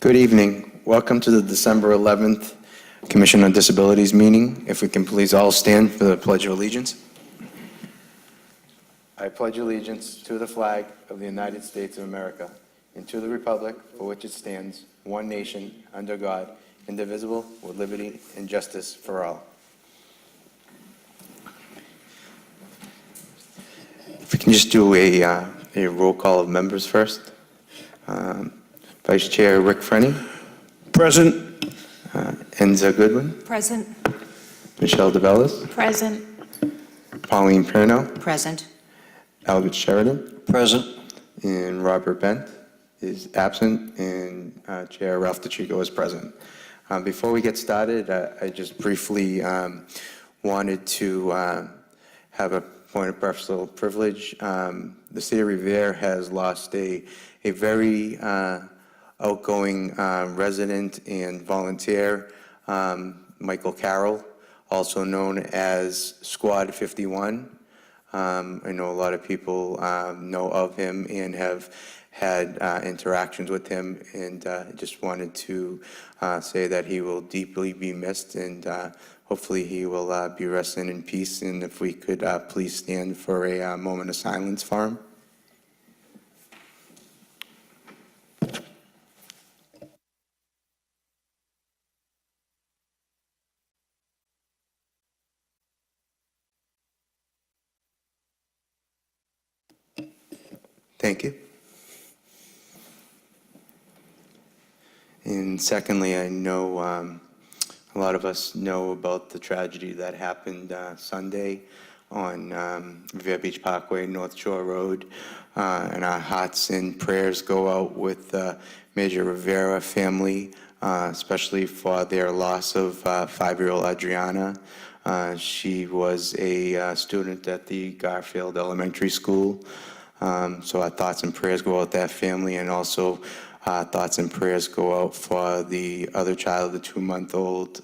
Good evening. Welcome to the December 11th Commission on Disabilities meeting. If we can please all stand for the Pledge of Allegiance. I pledge allegiance to the flag of the United States of America and to the republic for which it stands, one nation, under God, indivisible, with liberty and justice for all. If we can just do a roll call of members first. Vice Chair Rick Frenny. Present. Enza Goodwin. Present. Michelle DeBellis. Present. Pauline Perno. Present. Albert Sheridan. Present. And Robert Bent is absent, and Chair Ralph DeChico is present. Before we get started, I just briefly wanted to have a point of personal privilege. The City of Revere has lost a very outgoing resident and volunteer, Michael Carroll, also known as Squad 51. I know a lot of people know of him and have had interactions with him, and just wanted to say that he will deeply be missed, and hopefully he will be resting in peace. And if we could please stand for a moment of silence for him. Thank you. And secondly, I know a lot of us know about the tragedy that happened Sunday on Revere Beach Parkway, North Shore Road. And our hearts and prayers go out with the Major Rivera family, especially for their loss of 5-year-old Adriana. She was a student at the Garfield Elementary School. So our thoughts and prayers go out to that family, and also thoughts and prayers go out for the other child, the 2-month-old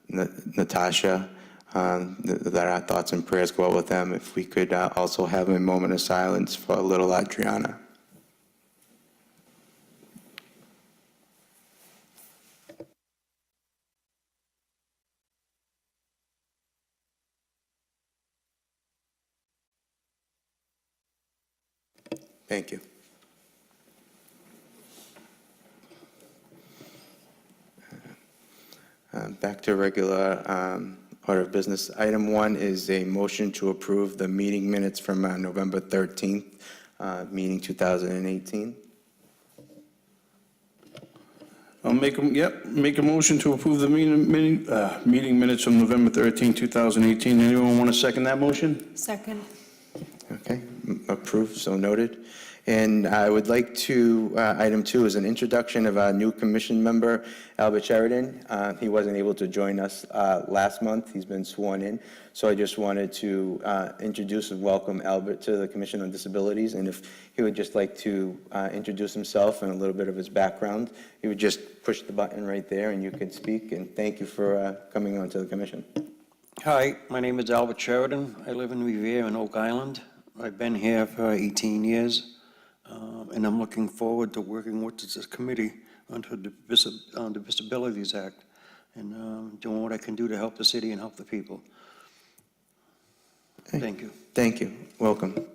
Natasha, that our thoughts and prayers go out with them. If we could also have a moment of silence for little Adriana. Thank you. Back to regular order of business. Item 1 is a motion to approve the meeting minutes from November 13th, meeting 2018. I'll make a motion to approve the meeting minutes from November 13, 2018. Anyone want to second that motion? Second. Okay, approved, so noted. And I would like to, item 2 is an introduction of our new commission member, Albert Sheridan. He wasn't able to join us last month. He's been sworn in. So I just wanted to introduce and welcome Albert to the Commission on Disabilities. And if he would just like to introduce himself and a little bit of his background, he would just push the button right there and you could speak. And thank you for coming on to the commission. Hi, my name is Albert Sheridan. I live in Revere in Oak Island. I've been here for 18 years, and I'm looking forward to working with this committee under the Disabilities Act and doing what I can do to help the city and help the people. Okay. Thank you. Thank you. Welcome.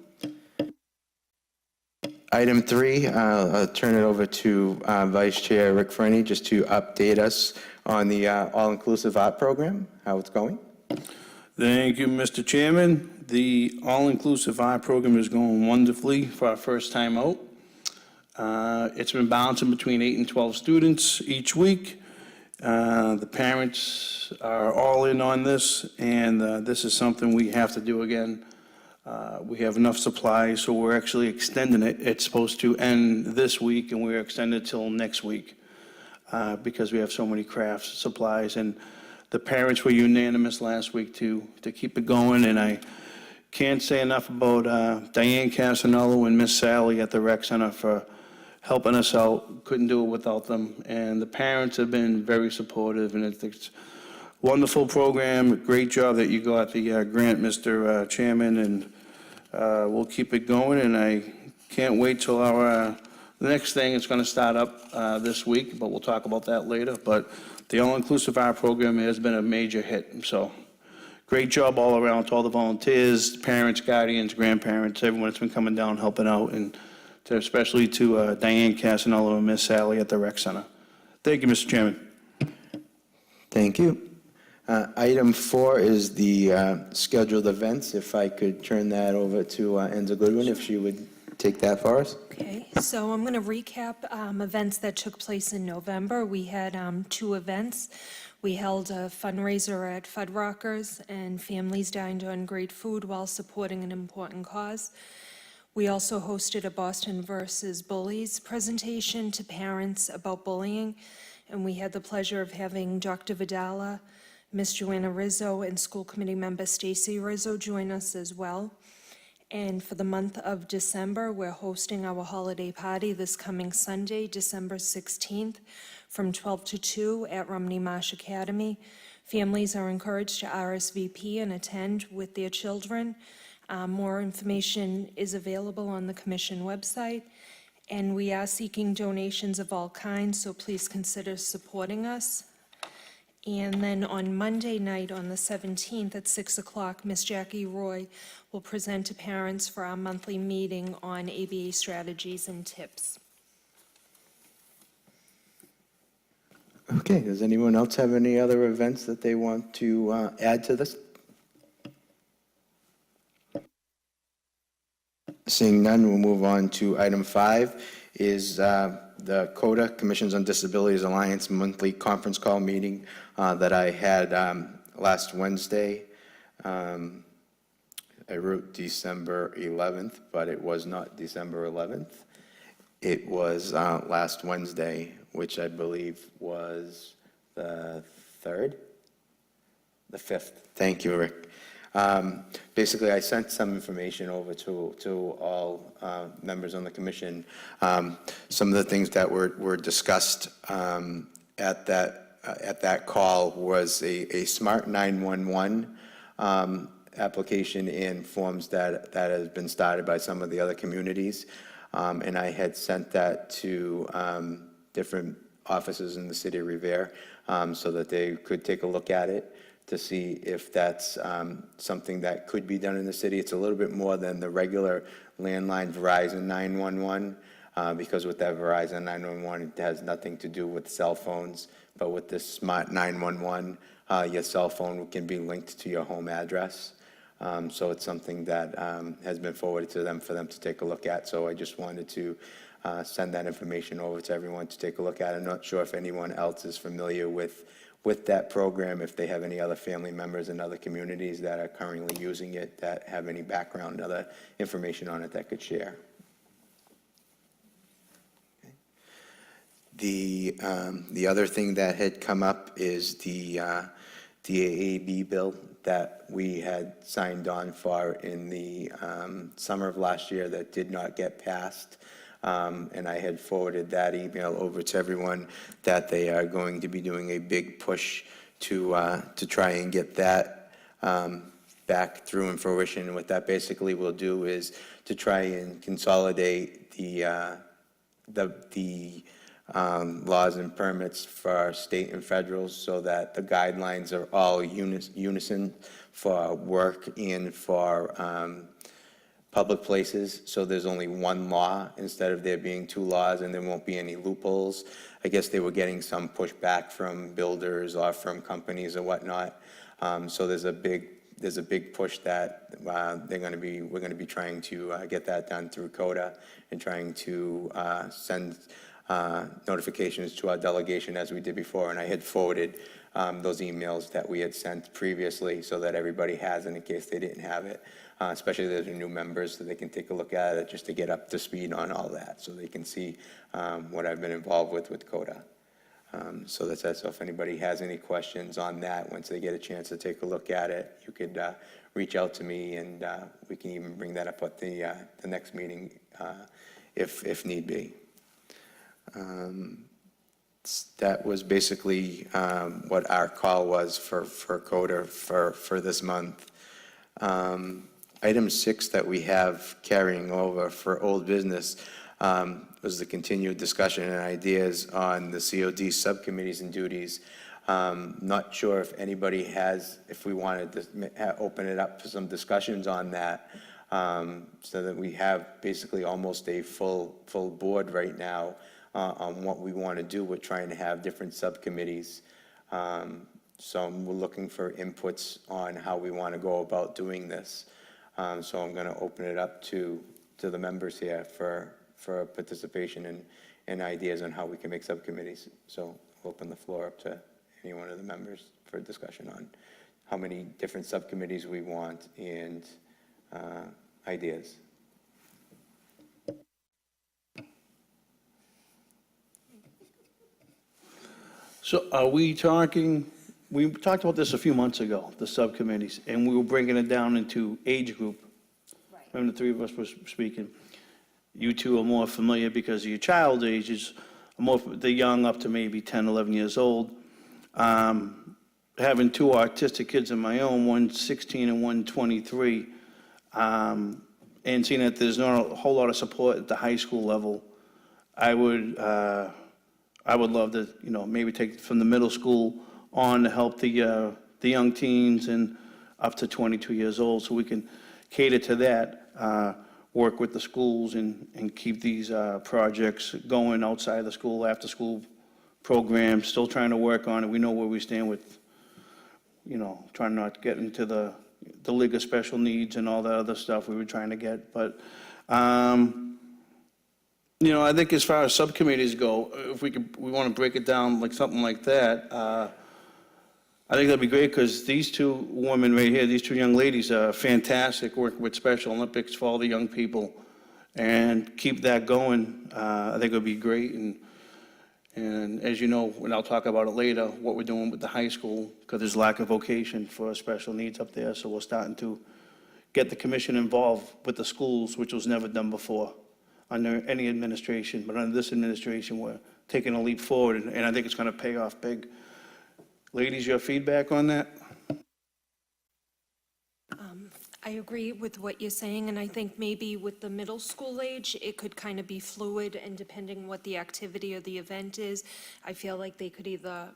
Item 3, I'll turn it over to Vice Chair Rick Frenny just to update us on the all-inclusive art program, how it's going. Thank you, Mr. Chairman. The all-inclusive art program is going wonderfully for our first time out. It's been balancing between 8 and 12 students each week. The parents are all in on this, and this is something we have to do again. We have enough supplies, so we're actually extending it. It's supposed to end this week, and we're extended till next week because we have so many crafts supplies. And the parents were unanimous last week to keep it going, and I can't say enough about Diane Casanello and Miss Sally at the Rec Center for helping us out. Couldn't do it without them. And the parents have been very supportive, and it's a wonderful program. Great job that you got the grant, Mr. Chairman, and we'll keep it going. And I can't wait till our The next thing is going to start up this week, but we'll talk about that later. But the All-Inclusive Art Program has been a major hit, so great job all around to all the volunteers, parents, guardians, grandparents, everyone that's been coming down, helping out, and especially to Diane Casanello and Miss Sally at the Rec Center. Thank you, Mr. Chairman. Thank you. Item 4 is the scheduled events. If I could turn that over to Enza Goodwin, if she would take that for us. Okay, so I'm going to recap events that took place in November. We had 2 events. We held a fundraiser at Fuddruckers, and families dined on great food while supporting an important cause. We also hosted a Boston versus Bullies presentation to parents about bullying, and we had the pleasure of having Dr. Vidala, Ms. Joanna Rizzo, and school committee member Stacy Rizzo join us as well. And for the month of December, we're hosting our holiday party this coming Sunday, December 16th, from 12 to 2 at Rumney Marsh Academy. Families are encouraged to RSVP and attend with their children. More information is available on the commission website, and we are seeking donations of all kinds, so please consider supporting us. And then on Monday night, on the 17th at 6 o'clock, Ms. Jackie Roy will present to parents for our monthly meeting on ABA strategies and tips. Okay, does anyone else have any other events that they want to add to this? Seeing none, we'll move on to item 5, is the CODA, Commissions on Disabilities Alliance monthly conference call meeting that I had last Wednesday. I wrote December 11th, but it was not December 11th. It was last Wednesday, which I believe was the 3rd? The 5th. Thank you, Rick. Basically, I sent some information over to all members on the commission. Some of the things that were discussed at that call was a Smart 911 application and forms that has been started by some of the other communities. And I had sent that to different offices in the city of Revere so that they could take a look at it to see if that's something that could be done in the city. It's a little bit more than the regular landline Verizon 911 because with that Verizon 911, it has nothing to do with cell phones. But with this Smart 911, your cell phone can be linked to your home address. So it's something that has been forwarded to them for them to take a look at. So I just wanted to send that information over to everyone to take a look at. I'm not sure if anyone else is familiar with that program, if they have any other family members in other communities that are currently using it, that have any background, other information on it that could share. Okay. The other thing that had come up is the AAB bill that we had signed on for in the summer of last year that did not get passed. And I had forwarded that email over to everyone that they are going to be doing a big push to try and get that back through in fruition. And what that basically will do is to try and consolidate the laws and permits for state and federal so that the guidelines are all unison for work and for public places, so there's only one law instead of there being 2 laws, and there won't be any loopholes. I guess they were getting some pushback from builders or from companies or whatnot. So there's a big push that we're going to be trying to get that done through CODA and trying to send notifications to our delegation as we did before. And I had forwarded those emails that we had sent previously so that everybody has it in case they didn't have it. Especially those are new members, so they can take a look at it just to get up to speed on all that, so they can see what I've been involved with CODA. So that's that. So if anybody has any questions on that, once they get a chance to take a look at it, you could reach out to me, and we can even bring that up at the next meeting if need be. That was basically what our call was for CODA for this month. Item 6 that we have carrying over for old business, was the continued discussion and ideas on the COD subcommittees and duties. Not sure if anybody has, if we wanted to open it up for some discussions on that, so that we have basically almost a full board right now on what we want to do. We're trying to have different subcommittees. So we're looking for inputs on how we want to go about doing this. So I'm going to open it up to the members here for participation and ideas on how we can make subcommittees. So I'll open the floor up to any one of the members for discussion on how many different subcommittees we want and ideas. So are we talking, we talked about this a few months ago, the subcommittees, and we were breaking it down into age group. Remember the three of us were speaking. You two are more familiar because of your child ages, they're young up to maybe 10, 11 years old. Having two autistic kids of my own, one 16 and one 23, and seeing that there's not a whole lot of support at the high school level, I would love to, maybe take it from the middle school on to help the young teens and up to 22 years old, so we can cater to that, work with the schools and keep these projects going outside the school, after-school programs, still trying to work on it. We know where we stand with, trying not to get into the League of Special Needs and all that other stuff we were trying to get. But, I think as far as subcommittees go, if we want to break it down like something like that, I think that'd be great, because these two women right here, these two young ladies are fantastic, working with Special Olympics for all the young people, and keep that going. I think it would be great. And as you know, and I'll talk about it later, what we're doing with the high school, because there's lack of vocation for special needs up there. So we're starting to get the commission involved with the schools, which was never done before under any administration. But under this administration, we're taking a leap forward, and I think it's going to pay off big. Ladies, your feedback on that? I agree with what you're saying, and I think maybe with the middle school age, it could kind of be fluid, and depending what the activity or the event is, I feel like they could either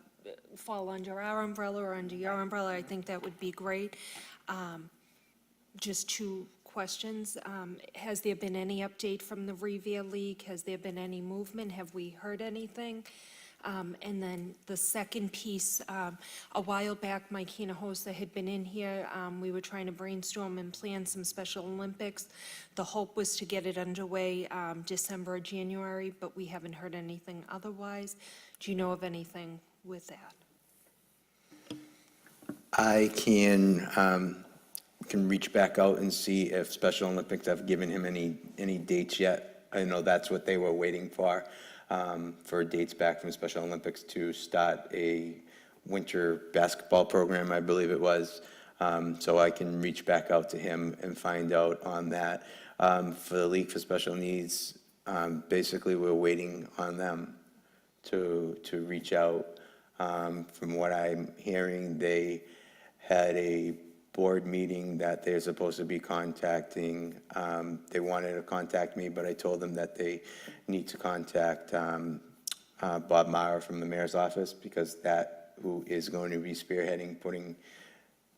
fall under our umbrella or under your umbrella. I think that would be great. Just two questions. Has there been any update from the Revere League? Has there been any movement? Have we heard anything? And then the second piece, a while back, Mike Hinojosa had been in here. We were trying to brainstorm and plan some Special Olympics. The hope was to get it underway December or January, but we haven't heard anything otherwise. Do you know of anything with that? I can reach back out and see if Special Olympics have given him any dates yet. I know that's what they were waiting for dates back from Special Olympics to start a winter basketball program, I believe it was. So I can reach back out to him and find out on that. For the League for Special Needs, basically we're waiting on them to reach out. From what I'm hearing, they had a board meeting that they're supposed to be contacting. They wanted to contact me, but I told them that they need to contact Bob Maurer from the mayor's office, because who is going to be spearheading putting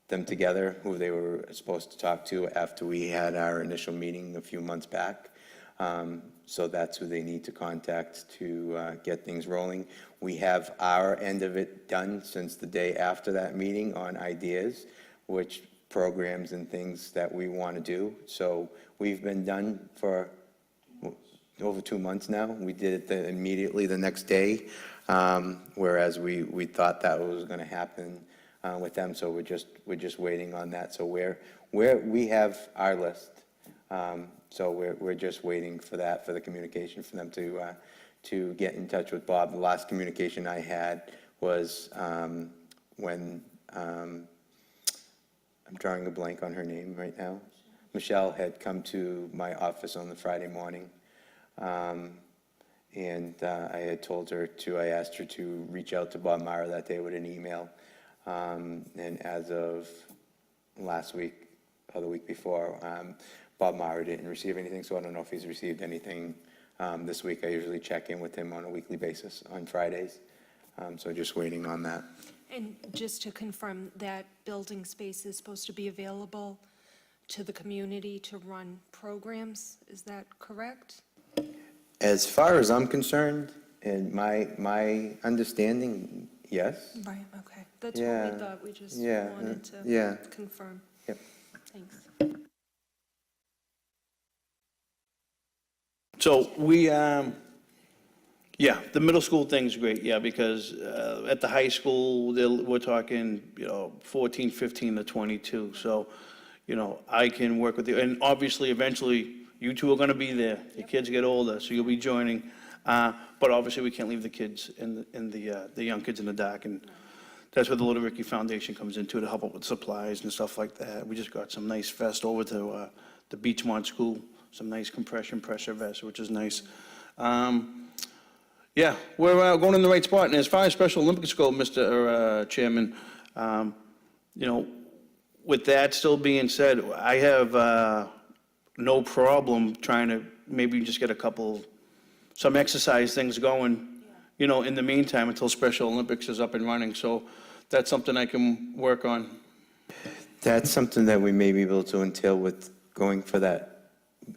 them together, who they were supposed to talk to after we had our initial meeting a few months back. So that's who they need to contact to get things rolling. We have our end of it done since the day after that meeting on ideas, which programs and things that we want to do. So we've been done for over 2 months now. We did it immediately the next day, whereas we thought that was going to happen with them. So we're just waiting on that. So we have our list. So we're just waiting for that, for the communication, for them to get in touch with Bob. The last communication I had was when I'm drawing a blank on her name right now. Michelle had come to my office on the Friday morning, and I had told her I asked her to reach out to Bob Maurer that day with an email. And as of last week, or the week before, Bob Maurer didn't receive anything, so I don't know if he's received anything This week, I usually check in with him on a weekly basis on Fridays. So just waiting on that. And just to confirm, that building space is supposed to be available to the community to run programs, is that correct? As far as I'm concerned, and my understanding, yes. Right, okay. That's what Yeah, we thought, we just yeah, wanted yeah. to confirm. Yep. Thanks. So we, yeah, the middle school thing's great, yeah, because at the high school, we're talking, 14, 15 to 22. So, I can work with you. And obviously, eventually, you two are going to be there. Your kids get older, so you'll be joining. But obviously, we can't leave the kids and the young kids in the dark. And that's where the Little Ricky Foundation comes into to help out with supplies and stuff like that. We just got some nice vests over to the Beachmont School, some nice compression pressure vests, which is nice. Yeah, we're going in the right spot. And as far as Special Olympics go, Mr. Chairman, with that still being said, I have no problem trying to maybe just get some exercise things going, in the meantime until Special Olympics is up and running. So that's something I can work on. That's something that we may be able to entail with going for that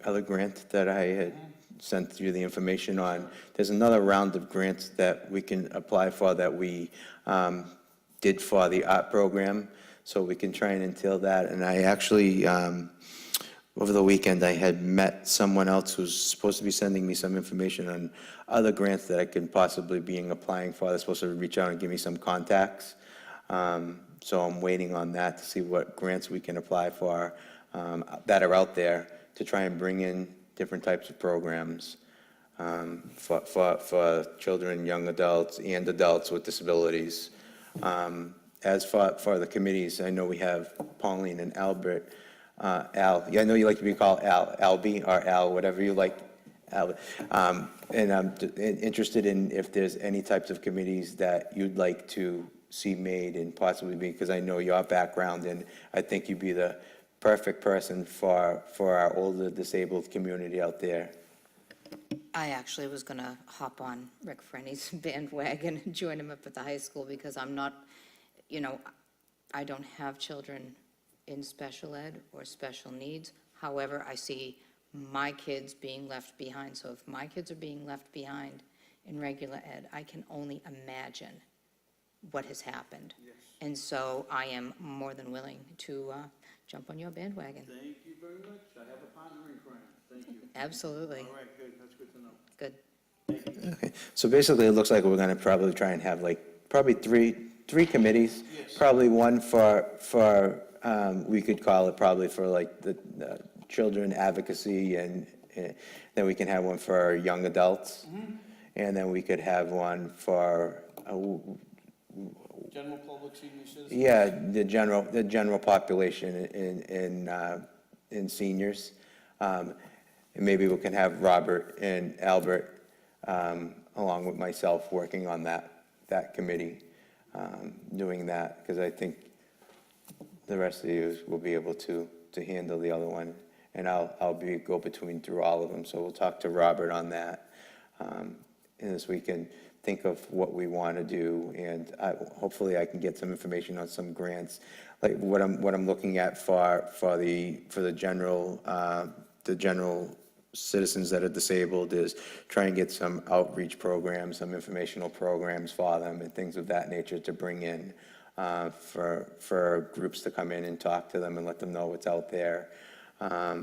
other grant that I had sent you the information on. There's another round of grants that we can apply for that we did for the art program, so we can try and entail that. And I actually, over the weekend, I had met someone else who's supposed to be sending me some information on other grants that I could possibly be applying for. They're supposed to reach out and give me some contacts. So I'm waiting on that to see what grants we can apply for that are out there to try and bring in different types of programs for children, young adults, and adults with disabilities. As for the committees, I know we have Pauline and Albert. Al, yeah, I know you like to be called Al, Albie, or Al, whatever you like. Al. And I'm interested in if there's any types of committees that you'd like to see made and possibly be, because I know your background, and I think you'd be the perfect person for our older disabled community out there. I actually was going to hop on Rick Frenny's bandwagon and join him up at the high school because I'm not, I don't have children in special ed or special needs. However, I see my kids being left behind. So if my kids are being left behind in regular ed, I can only imagine what has happened. Yes. And so I am more than willing to jump on your bandwagon. Thank you very much. I have a partner in crime. Thank you. Absolutely. All right, good. That's good to know. Good. Okay, so basically, it looks like we're gonna probably try and have probably three committees. Yes. Probably one for we could call it probably for the children advocacy, and then we can have one for young adults. Mm-hmm. And then we could have one for, General public, senior citizens? yeah, the general population in seniors. And maybe we can have Robert and Albert, along with myself, working on that committee, doing that, because I think the rest of you will be able to handle the other one. And I'll be go-between through all of them, so we'll talk to Robert on that. And this we can think of what we want to do, and hopefully I can get some information on some grants, like what I'm looking at for the general citizens that are disabled, is try and get some outreach programs, some informational programs for them, and things of that nature to bring in for groups to come in and talk to them and let them know what's out there. A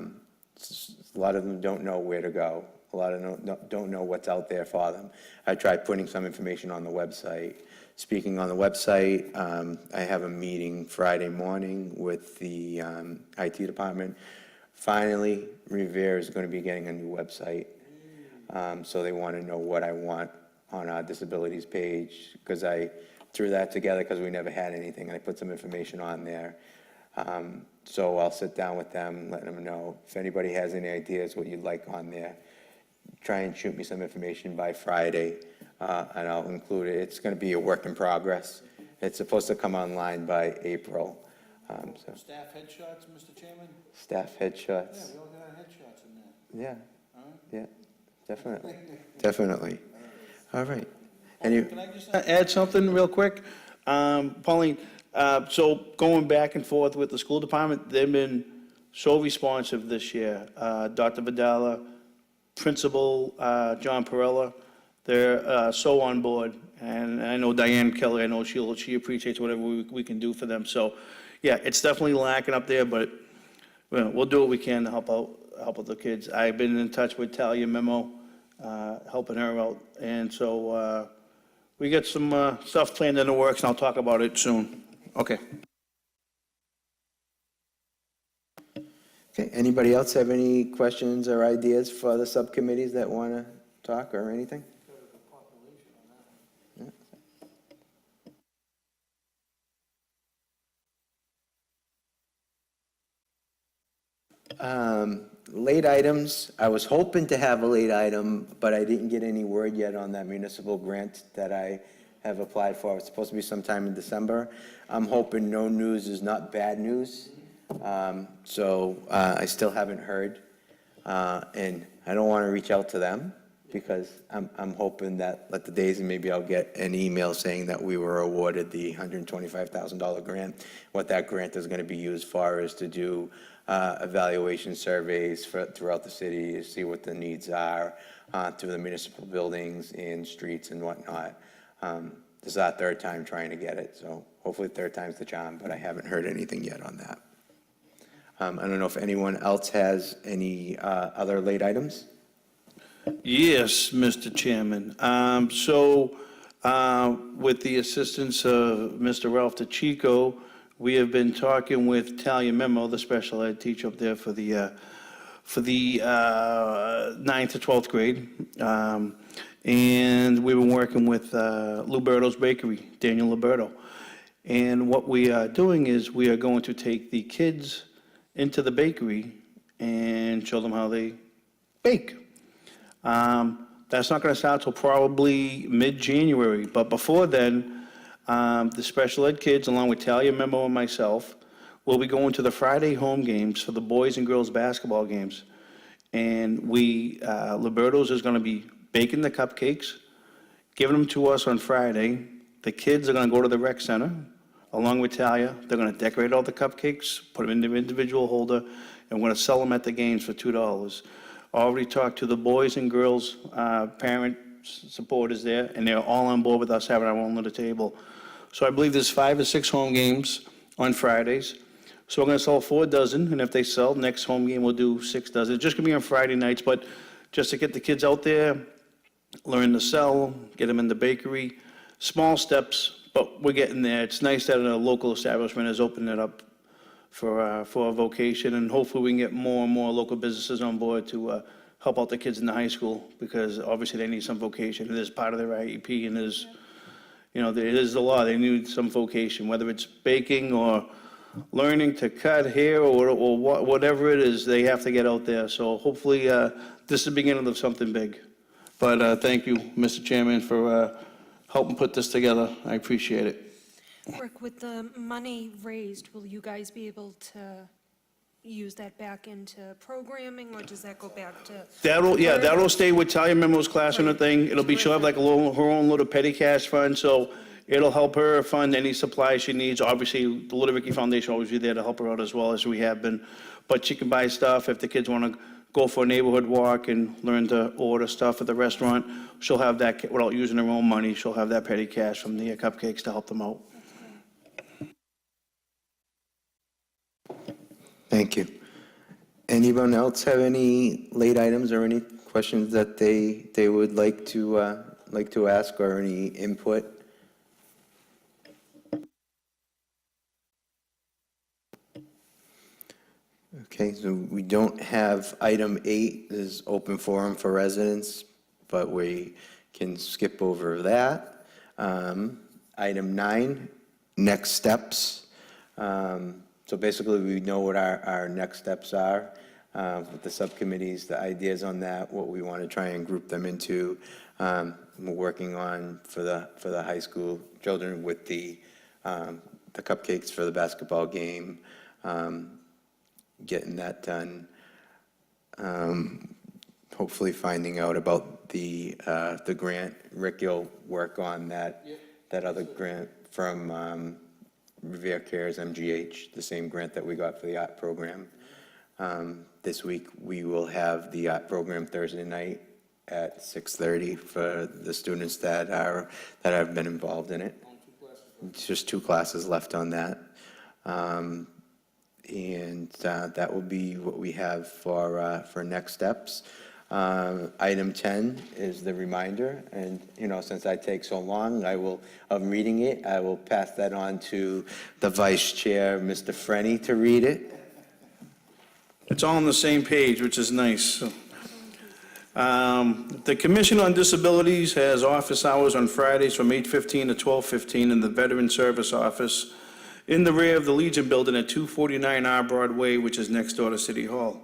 lot of them don't know where to go. A lot of them don't know what's out there for them. I tried putting some information on the website. Speaking on the website, I have a meeting Friday morning with the IT department. Finally, Revere is going to be getting a new website. So they want to know what I want on our disabilities page, because I threw that together because we never had anything. I put some information on there. So I'll sit down with them, let them know if anybody has any ideas what you'd like on there. Try and shoot me some information by Friday, and I'll include it. It's going to be a work in progress. It's supposed to come online by April. So Staff headshots, Mr. Chairman? staff headshots. Yeah, we all got our headshots in there. Yeah, All right. yeah. Definitely, definitely. All right. Any, Can I just add something real quick? Pauline, so going back and forth with the school department, they've been so responsive this year. Dr. Vidala, Principal John Perella, they're so on board. And I know Diane Kelly, I know she appreciates whatever we can do for them. So, yeah, it's definitely lacking up there, but we'll do what we can to help out the kids. I've been in touch with Talia Memo, helping her out. And so we got some stuff planned in the works, and I'll talk about it soon. Okay. okay, anybody else have any questions or ideas for the subcommittees that want to talk or anything? Late items, I was hoping to have a late item, but I didn't get any word yet on that municipal grant that I have applied for. It's supposed to be sometime in December. I'm hoping no news is not bad news. So I still haven't heard. And I don't want to reach out to them because I'm hoping that, let the days, and maybe I'll get an email saying that we were awarded the $125,000 grant. What that grant is going to be used for is to do evaluation surveys throughout the city to see what the needs are through the municipal buildings and streets and whatnot. This is our third time trying to get it, so hopefully third time's the charm, but I haven't heard anything yet on that. I don't know if anyone else has any other late items? Yes, Mr. Chairman. With the assistance of Mr. Ralph DeChico, we have been talking with Talia Memo, the special ed teacher up there for the 9th to 12th grade. And we've been working with Luberto's Bakery, Daniel Luberto. And what we are doing is we are going to take the kids into the bakery and show them how they bake. That's not going to start till probably mid-January, but before then, the special ed kids, along with Talia Memo and myself, will be going to the Friday home games for the boys and girls basketball games. And Liberto's is going to be baking the cupcakes, giving them to us on Friday. The kids are going to go to the rec center, along with Talia. They're going to decorate all the cupcakes, put them in the individual holder, and we're going to sell them at the games for $2. Already talked to the boys and girls parent supporters there, and they're all on board with us having our own little table. So I believe there's 5 or 6 home games on Fridays. So we're going to sell 4 dozen, and if they sell, next home game we'll do 6 dozen. It's just going to be on Friday nights, but just to get the kids out there, learn to sell, get them in the bakery. Small steps, but we're getting there. It's nice that a local establishment has opened it up for a vocation, and hopefully we can get more and more local businesses on board to help out the kids in the high school, because obviously they need some vocation. It is part of their IEP, and is, you know, it is the law. They need some vocation, whether it's baking or learning to cut hair or whatever it is, they have to get out there. So hopefully this is the beginning of something big. But thank you, Mr. Chairman, for helping put this together. I appreciate it. Rick, with the money raised, will you guys be able to use that back into programming, or does that go back to? That'll stay with Talia Memo's classroom and thing. She'll have like her own little petty cash fund, so it'll help her fund any supplies she needs. Obviously, the Little Ricky Foundation will always be there to help her out as well, as we have been. But she can buy stuff if the kids want to go for a neighborhood walk and learn to order stuff at the restaurant. She'll have that without using her own money. She'll have that petty cash from the cupcakes to help them out. Thank you. Anyone else have any late items or any questions that they would like to ask, or any input? Okay, so we don't have item 8 is open forum for residents, but we can skip over that. Item 9, next steps. So basically, we know what our next steps are with the subcommittees, the ideas on that, what we want to try and group them into. We're working on for the high school children with the cupcakes for the basketball game, getting that done. hopefully finding out about the grant. Rick, you'll work on that other grant from Revere Cares MGH, the same grant that we got for the art program. This week, we will have the art program Thursday night at 6:30 for the students that have been involved in it. It's just 2 classes left on that. And that will be what we have for next steps. Item 10 is the reminder, and, since I take so long, of reading it, I will pass that on to the Vice Chair, Mr. Frenny, to read it. It's all on the same page, which is nice. The Commission on Disabilities has office hours on Fridays from 8:15 to 12:15 in the Veteran Service Office in the rear of the Legion Building at 249 R Broadway, which is next door to City Hall.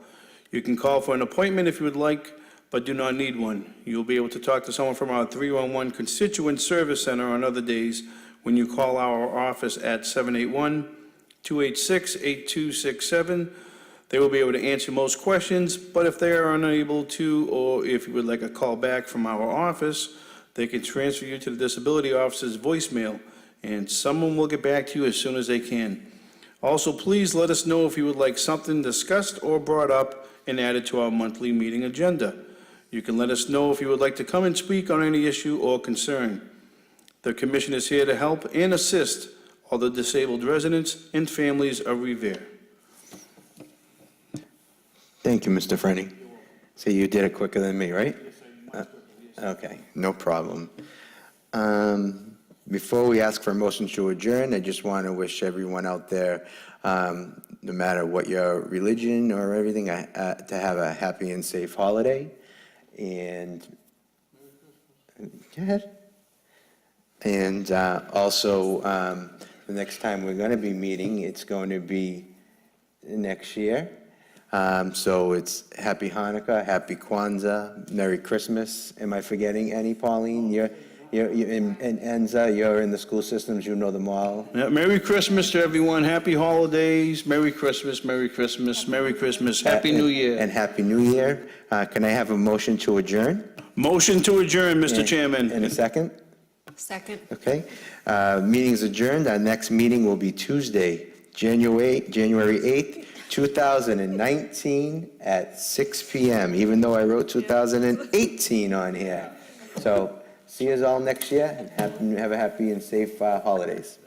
You can call for an appointment if you would like, but do not need one. You'll be able to talk to someone from our 311 Constituent Service Center on other days when you call our office at 781-286-8267. They will be able to answer most questions, but if they are unable to, or if you would like a call back from our office, they can transfer you to the disability office's voicemail, and someone will get back to you as soon as they can. Also, please let us know if you would like something discussed or brought up and added to our monthly meeting agenda. You can let us know if you would like to come and speak on any issue or concern. The Commission is here to help and assist all the disabled residents and families of Revere. Thank you, Mr. Frenny. So you did it quicker than me, right? Okay, no problem. Before we ask for a motion to adjourn, I just want to wish everyone out there, no matter what your religion or everything, to have a happy and safe holiday. And go ahead. And also, the next time we're going to be meeting, it's going to be next year. So it's Happy Hanukkah, Happy Kwanzaa, Merry Christmas. Am I forgetting any, Pauline? You're in Enza, you're in the school systems, you know them all. Yeah, Merry Christmas to everyone. Happy holidays. Merry Christmas, Merry Christmas, Merry Christmas. Happy New Year. And Happy New Year. Can I have a motion to adjourn? Motion to adjourn, Mr. Chairman. In a second? Second. Okay. Meeting's adjourned. Our next meeting will be Tuesday, January 8th, 2019 at 6 p.m., even though I wrote 2018 on here. So see you all next year, and have a happy and safe holidays.